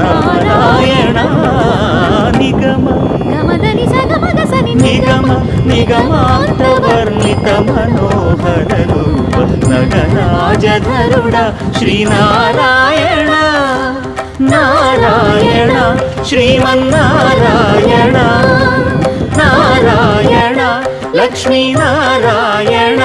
Narayana నిగమ నిగమ నిగమాంతవర్ణిత Manohara Roopa నగరాజధరుడ Sri Narayana Narayana Srimannarayana Narayana Lakshminarayana